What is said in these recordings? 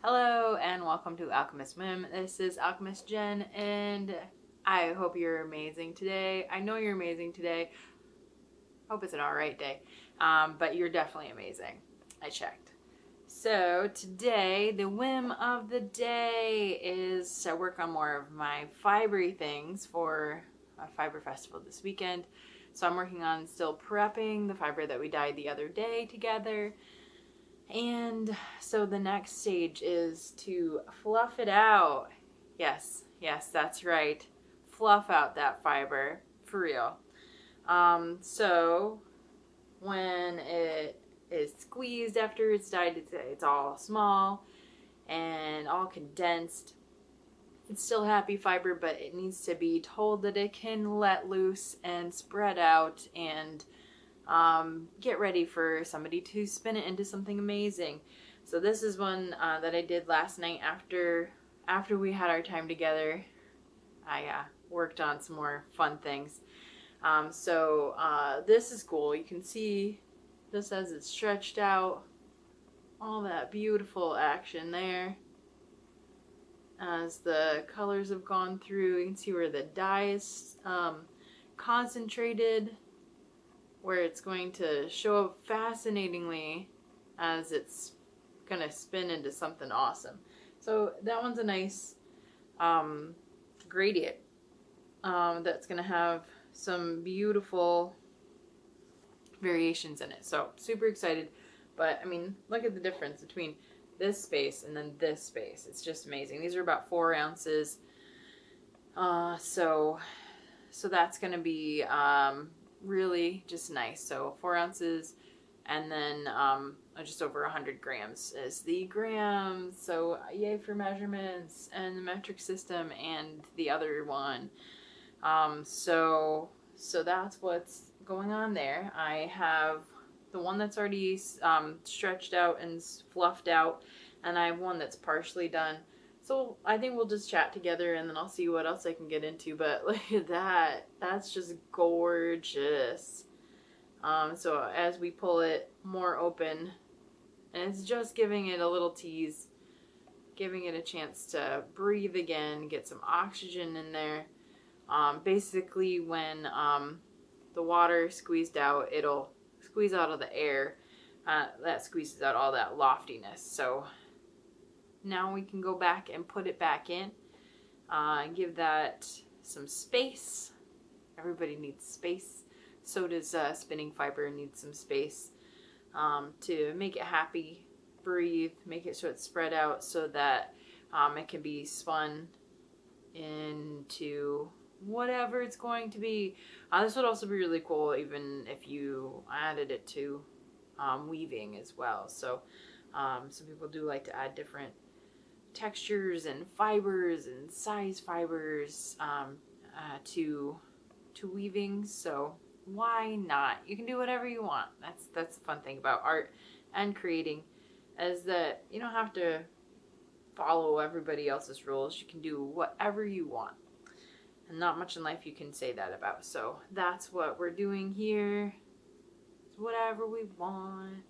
Hello and welcome to Alchemist Mim. This is Alchemist Jen and I hope you're amazing today. I know you're amazing today. Hope it's an alright day. But you're definitely amazing. I checked. So today the whim of the day is to work on more of my fibery things for a fiber festival this weekend. So I'm working on still prepping the fiber that we dyed the other day together. And so the next stage is to fluff it out. Yes, that's right. Fluff out that fiber, for real. So when it is squeezed after it's dyed, it's all small and all condensed. It's still happy fiber, but it needs to be told that it can let loose and spread out and get ready for somebody to spin it into something amazing. So this is one that I did last night after we had our time together. I worked on some more fun things. So this is cool. You can see this as it's stretched out. All that beautiful action there. As the colors have gone through, you can see where the dye is concentrated, where it's going to show up fascinatingly as it's going to spin into something awesome. So that one's a nice gradient that's going to have some beautiful variations in it. So super excited. But I mean, look at the difference between this space and then this space. It's just amazing. These are about 4 ounces. So that's going to be really just nice. So 4 ounces and then just over 100 grams is the grams. So yay for measurements and the metric system and the other one. So that's what's going on there. I have the one that's already stretched out and fluffed out, and I have one that's partially done. So I think we'll just chat together and then I'll see what else I can get into. But look at that. That's just gorgeous. So as we pull it more open, and it's just giving it a little tease, giving it a chance to breathe again, get some oxygen in there. Basically when the water squeezed out, it'll squeeze out of the air. That squeezes out all that loftiness. So now we can go back and put it back in. Give that some space. Everybody needs space. So does spinning fiber need some space to make it happy, breathe, make it so it's spread out so that it can be spun into whatever it's going to be. This would also be really cool even if you added it to weaving as well. So some people do like to add different textures and fibers and size fibers to weaving. So why not? You can do whatever you want. That's the fun thing about art and creating, is that you don't have to follow everybody else's rules. You can do whatever you want. And not much in life you can say that about. So that's what we're doing here. It's whatever we want.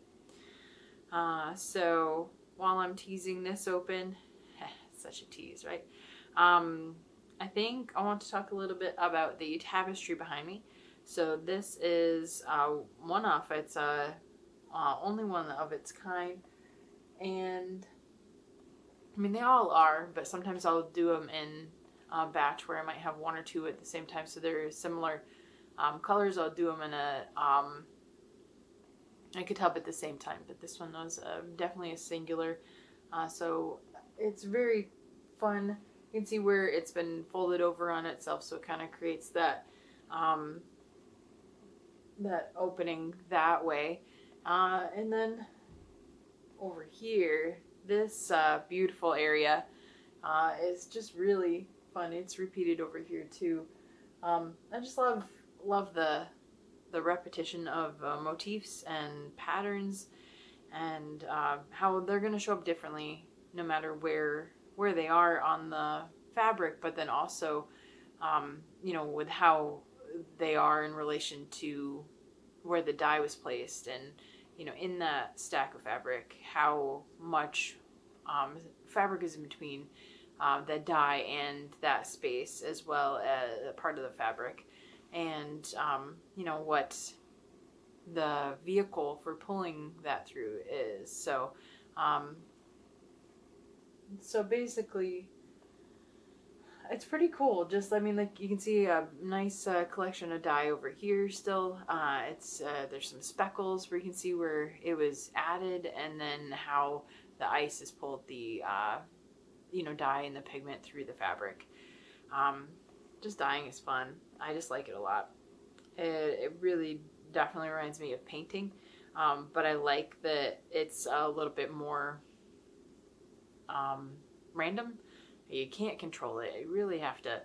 So while I'm teasing this open, such a tease, right? I think I want to talk a little bit about the tapestry behind me. So this is one-off. It's only one of its kind. And I mean, they all are, but sometimes I'll do them in a batch where I might have 1 or 2 at the same time. So they're similar colors. I'll do them in a, I could help at the same time, but this one was definitely a singular. So it's very fun. You can see where it's been folded over on itself, so it kind of creates that that opening that way. And then over here, this beautiful area is just really fun. It's repeated over here too. I just love the repetition of motifs and patterns, and how they're going to show up differently no matter where they are on the fabric, but then also you know, with how they are in relation to where the dye was placed, and you know, in that stack of fabric, how much fabric is in between the dye and that space, as well as a part of the fabric, and you know, what the vehicle for pulling that through is. So so basically it's pretty cool. Just, I mean, like, you can see a nice collection of dye over here still. It's there's some speckles where you can see where it was added, and then how the ice has pulled the you know, dye and the pigment through the fabric. Just dyeing is fun. I just like it a lot. It really definitely reminds me of painting, but I like that it's a little bit more random. You can't control it. You really have to,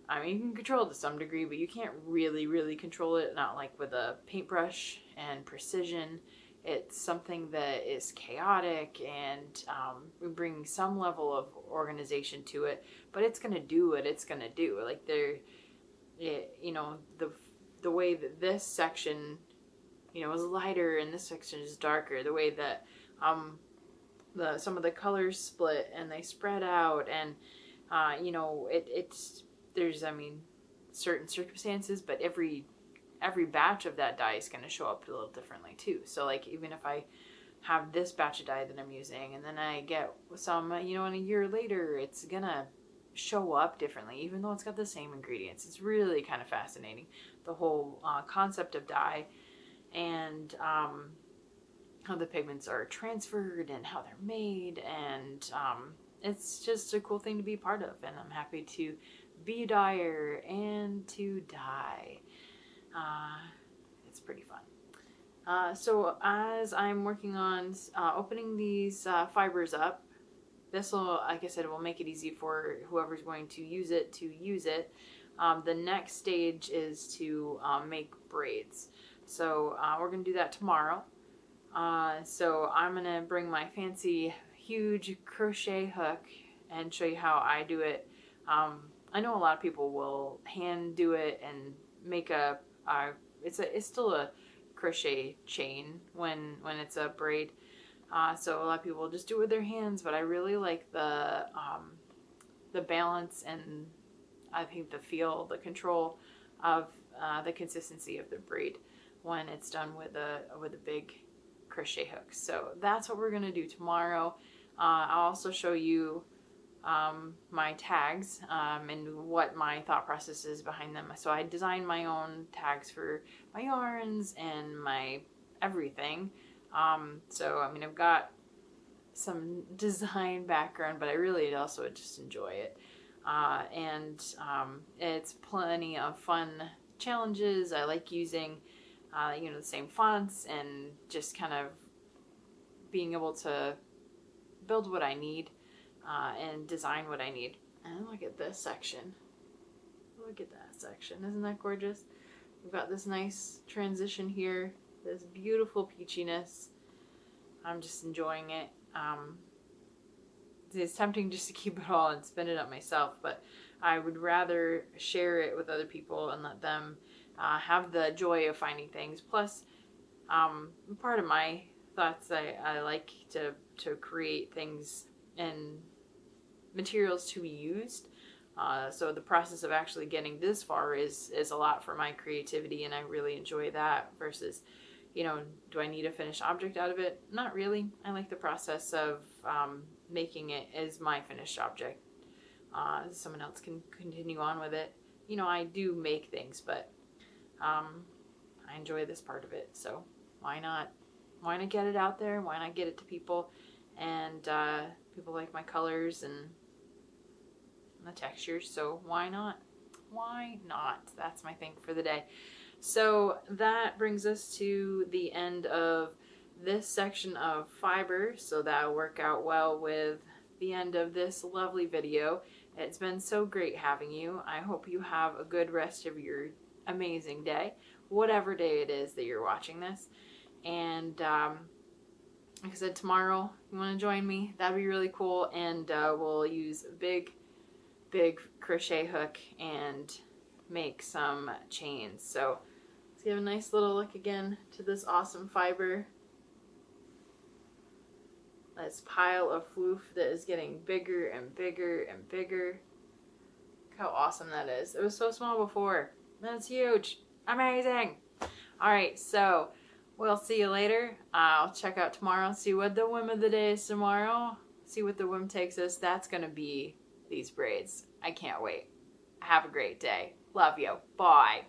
I mean, you can control it to some degree, but you can't really control it, not like with a paintbrush and precision. It's something that is chaotic, and we bring some level of organization to it, but it's going to do what it's going to do. Like, you know, the way that this section, you know, is lighter and this section is darker, the way that some of the colors split and they spread out, and you know, there's, I mean, certain circumstances, but every batch of that dye is going to show up a little differently too. So, like, even if I have this batch of dye that I'm using, and then I get some, you know, in a year later, it's gonna show up differently, even though it's got the same ingredients. It's really kind of fascinating, the whole concept of dye, and how the pigments are transferred and how they're made, and it's just a cool thing to be part of, and I'm happy to be a dyer and to dye. It's pretty fun. So as I'm working on opening these fibers up, this will, like I said, will make it easy for whoever's going to use it to use it. The next stage is to make braids. So we're going to do that tomorrow. So I'm going to bring my fancy huge crochet hook and show you how I do it. I know a lot of people will hand do it and make it's still a crochet chain when it's a braid. So a lot of people will just do it with their hands, but I really like the balance, and I think the feel, the control of the consistency of the braid when it's done with a big crochet hook. So that's what we're gonna do tomorrow. I'll also show you my tags and what my thought process is behind them. So I designed my own tags for my yarns and my everything. So I mean, I've got some design background, but I really also just enjoy it. And it's plenty of fun challenges. I like using you know, the same fonts, and just kind of being able to build what I need and design what I need. And look at this section. Look at that section. Isn't that gorgeous? We've got this nice transition here, this beautiful peachiness. I'm just enjoying it. It's tempting just to keep it all and spin it up myself, but I would rather share it with other people and let them have the joy of finding things. Plus, part of my thoughts, I like to create things and materials to be used. So the process of actually getting this far is a lot for my creativity, and I really enjoy that, versus, you know, do I need a finished object out of it? Not really. I like the process of making it as my finished object. Someone else can continue on with it. You know, I do make things, but I enjoy this part of it, so why not get it out there? Why not get it to people? And people like my colors and the textures, so why not? That's my thing for the day. So that brings us to the end of this section of fiber, so that'll work out well with the end of this lovely video. It's been so great having you. I hope you have a good rest of your amazing day, whatever day it is that you're watching this. And like I said, tomorrow, you want to join me? That'd be really cool. And we'll use a big crochet hook and make some chains. So let's give a nice little look again to this awesome fiber. this pile of floof that is getting bigger and bigger and bigger. Look how awesome that is. It was so small before. That's huge. Amazing. All right, so we'll see you later. I'll check out tomorrow, see what the whim of the day is tomorrow. See what the whim takes us. That's going to be these braids. I can't wait. Have a great day. Love you. Bye.